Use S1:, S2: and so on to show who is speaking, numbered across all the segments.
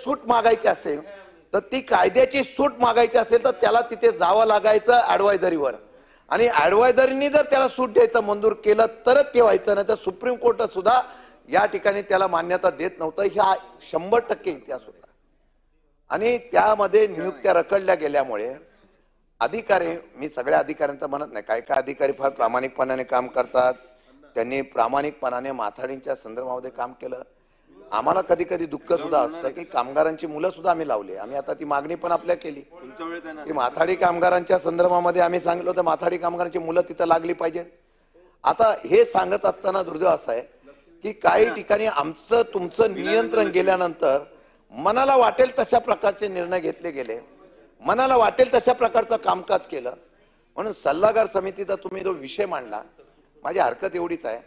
S1: सूट मागायची असेल तर ती कायद्याची सूट मागायची असेल तर त्याला तिथे जावं लागायचं ऍडवायझरीवर, आणि ऍडवायझरीनी जर त्याला सूट द्यायचं मंजूर केलं तरच ते व्हायचं, नाही तर सुप्रीम कोर्ट सुद्धा या ठिकाणी त्याला मान्यता देत नव्हतं. हा 100% इतिहास होता. आणि त्यामध्ये नियुक्त्या रखडल्या गेल्यामुळे अधिकारी, मी सगळ्या अधिकाऱ्यांचं म्हणत नाही, काही काही अधिकारी फार प्रामाणिकपणाने काम करतात, त्यांनी प्रामाणिकपणाने माथाडींच्या संदर्भामध्ये काम केलं. आम्हाला कधी कधी दुःख सुद्धा असतं की कामगारांची मुलं सुद्धा आम्ही लावली. आम्ही आता ती मागणी पण आपल्या केली की माथाडी कामगारांच्या संदर्भामध्ये आम्ही सांगितलं होतं माथाडी कामगारांची मुलं तिथं लागली पाहिजेत. आता हे सांगत असताना दुर्दैव असं आहे की काही ठिकाणी आमचं तुमचं नियंत्रण गेल्यानंतर मनाला वाटेल तशा प्रकारचे निर्णय घेतले गेले, मनाला वाटेल तशा प्रकारचं कामकाज केलं. म्हणून सल्लागार समितीचा तुम्ही जो विषय मांडला, माझी हरकत एवढीच आहे,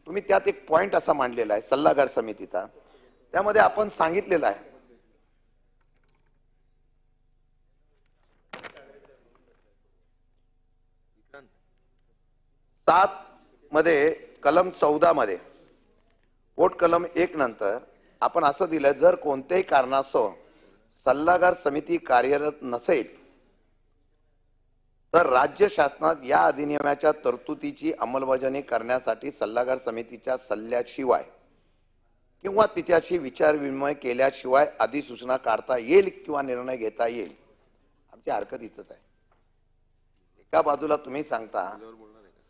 S1: तुम्ही त्यात एक पॉइंट असा मांडलेला आहे सल्लागार समितीचा, त्यामध्ये आपण सांगितलेलं आहे मध्ये कलम 14 मध्ये पोट कलम 1 नंतर आपण असं दिलं, जर कोणत्याही कारणास्तव सल्लागार समिती कार्यरत नसेल तर राज्य शासनात या अधिनियमाच्या तरतुदीची अंमलबजावणी करण्यासाठी सल्लागार समितीच्या सल्ल्याशिवाय किंवा तिच्याशी विचारविनिमय केल्याशिवाय अधिसूचना काढता येईल किंवा निर्णय घेता येईल. आमची हरकत इथंच आहे. एका बाजूला तुम्ही सांगता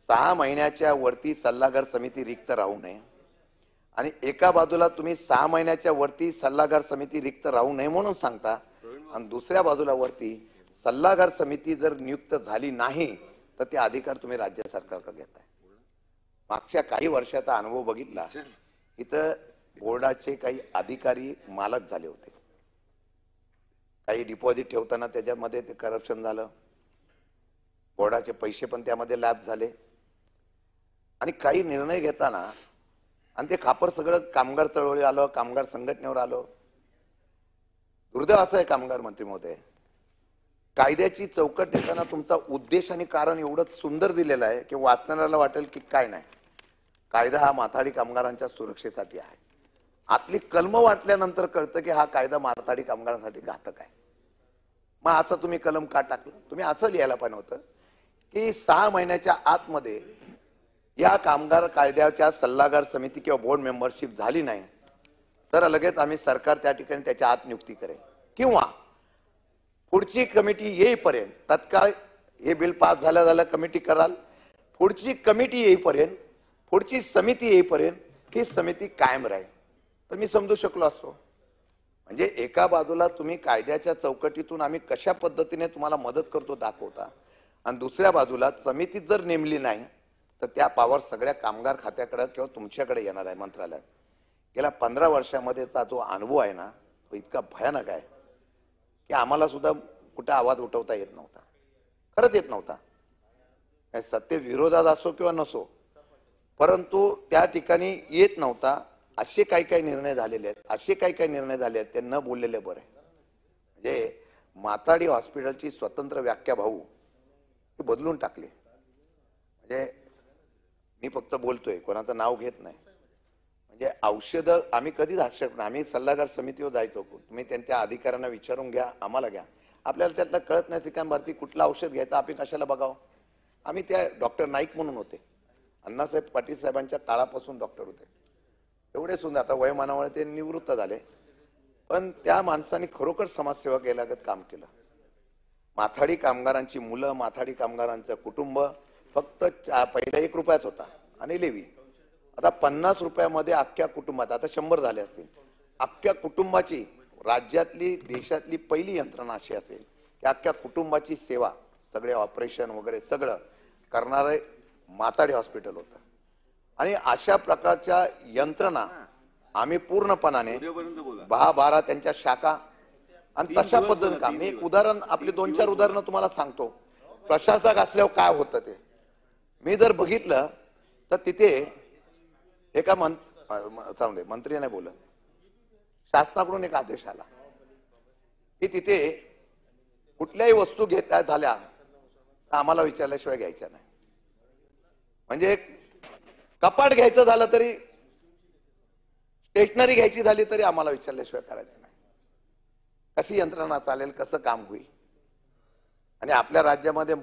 S1: 6 महिन्याच्या वरती सल्लागार समिती रिक्त राहू नये, आणि एका बाजूला तुम्ही 6 महिन्याच्या वरती सल्लागार समिती रिक्त राहू नये म्हणून सांगता, आणि दुसऱ्या बाजूला वरती सल्लागार समिती जर नियुक्त झाली नाही तर ते अधिकार तुम्ही राज्य सरकारकडे घेताय. मागच्या काही वर्षाचा अनुभव बघितला, इथं बोर्डाचे काही अधिकारी मालक झाले होते. काही डिपॉझिट ठेवताना त्याच्यामध्ये ते करप्शन झालं, बोर्डाचे पैसे पण त्यामध्ये लॅप झाले, आणि काही निर्णय घेताना आणि ते खापर सगळं कामगार चळवळी आलं, कामगार संघटनेवर आलं. दुर्दैव असं आहे कामगार मंत्री महोदय, कायद्याची चौकट देताना तुमचा उद्देश आणि कारण एवढंच सुंदर दिलेलं आहे की वाचणाऱ्याला वाटेल की काय नाही, कायदा हा माथाडी कामगारांच्या सुरक्षेसाठी आहे. आतली कलम वाटल्यानंतर कळतं की हा कायदा माथाडी कामगारांसाठी घातक आहे. मग असं तुम्ही कलम का टाकलं? तुम्ही असं लिहायला पण होतं की 6 महिन्याच्या आतमध्ये या कामगार कायद्याच्या सल्लागार समिती किंवा बोर्ड मेंबरशिप झाली नाही तर लगेच आम्ही सरकार त्या ठिकाणी त्याच्या आत नियुक्ती करेल, किंवा पुढची कमिटी येईपर्यंत तत्काळ हे बिल पास झालं कमिटी कराल, पुढची कमिटी येईपर्यंत, पुढची समिती येईपर्यंत ही समिती कायम राहील. तर मी समजू शकलो असतो. म्हणजे एका बाजूला तुम्ही कायद्याच्या चौकटीतून आम्ही कशा पद्धतीने तुम्हाला मदत करतो दाखवता, आणि दुसऱ्या बाजूला समितीत जर नेमली नाही तर त्या पावर सगळ्या कामगार खात्याकडे किंवा तुमच्याकडे येणार आहे मंत्रालयात. गेल्या 15 वर्षामध्येचा जो अनुभव आहे ना तो इतका भयानक आहे की आम्हाला सुद्धा कुठे आवाज उठवता येत नव्हता, खरंच येत नव्हता. सत्य विरोधात असो किंवा नसो, परंतु त्या ठिकाणी येत नव्हता. असे काही काही निर्णय झालेले आहेत, असे काही काही निर्णय झाले आहेत ते न बोललेले बरे. म्हणजे माथाडी हॉस्पिटलची स्वतंत्र व्याख्या भाऊ बदलून टाकली. म्हणजे मी फक्त बोलतोय, कोणाचं नाव घेत नाही. म्हणजे औषधं आम्ही कधीच हस्तक्षेप नाही, आम्ही सल्लागार समितीवर जायचो, तुम्ही त्यांच्या अधिकाऱ्यांना विचारून घ्या, आम्हाला घ्या. आपल्याला त्यातलं कळत नाही सिकान भारती कुठलं औषध घ्यायचं आपण कशाला बघावं. आम्ही त्या डॉक्टर नाईक म्हणून होते, अण्णासाहेब पाटील साहेबांच्या काळापासून डॉक्टर होते, एवढे सुंदर, आता वयमानामुळे ते निवृत्त झाले, पण त्या माणसाने खरोखर समाजसेवा केल्यागत काम केलं. माथाडी कामगारांची मुलं, माथाडी कामगारांचं कुटुंब फक्त पहिला 1 रुपयाच होता आणि लेवी, आता 50 रुपयामध्ये अख्ख्या कुटुंबात, आता 100 झाले असतील, अख्ख्या कुटुंबाची, राज्यातली देशातली पहिली यंत्रणा अशी असेल की अख्ख्या कुटुंबाची सेवा, सगळे ऑपरेशन वगैरे सगळं करणारे माथाडी हॉस्पिटल होतं. आणि अशा प्रकारच्या यंत्रणा आम्ही पूर्णपणाने 10-12 त्यांच्या शाखा, आणि तशा पद्धतीने काम. मी एक उदाहरण, आपले 2-4 उदाहरणं तुम्हाला सांगतो. प्रशासक असल्यावर काय होतं ते मी जर बघितलं तर तिथे एका मंत्री नाही बोलत, शासनाकडून एक आदेश आला की तिथे कुठल्याही वस्तू घेता झाल्या आम्हाला विचारल्याशिवाय घ्यायच्या नाही. म्हणजे कपाट घ्यायचं झालं तरी, स्टेशनरी घ्यायची झाली तरी आम्हाला विचारल्याशिवाय करायचं नाही. कशी यंत्रणा चालेल, कसं काम होईल. आणि आपल्या राज्यामध्ये